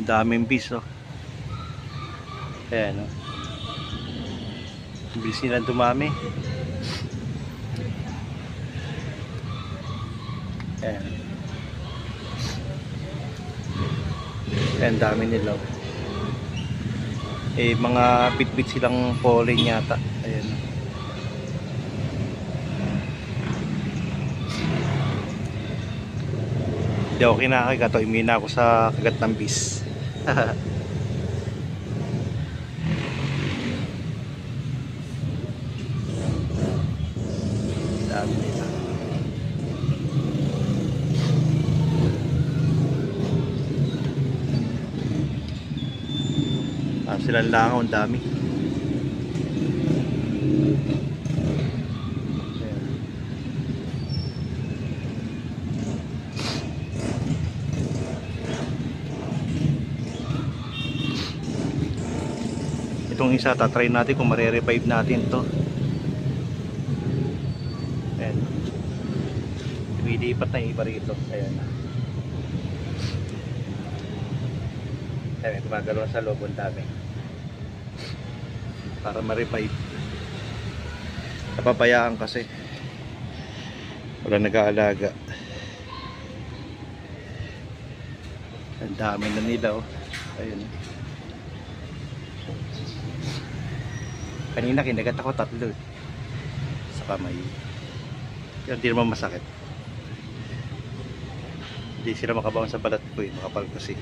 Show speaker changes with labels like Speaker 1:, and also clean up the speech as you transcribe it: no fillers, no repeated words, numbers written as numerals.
Speaker 1: Ang daming bis, oh. Ayan, oh. Bilis nilang dumami. Ayan. Ayan, dami nila, oh. Eh, mga bit-bit silang pollen yata. Ayan. Hindi ako kinakagat, oh. Imina ako sa kagat ng bis. Dami nila. Silang langaw, ang dami. Ayan. Itong isa, tatry natin kung mare-revive natin to. Ayan. Lumilipat na yung iba rito. Ayan. Ayan, gumagalaw sa loob, ang dami. Para ma-revive. Napabayaan kasi wala nag-aalaga. Ang dami na nila, oh. Ayun. Kanina kinagat ako 3 sa kamay. Pero hindi naman masakit. Hindi sila makabawan sa balat ko, makapal kasi.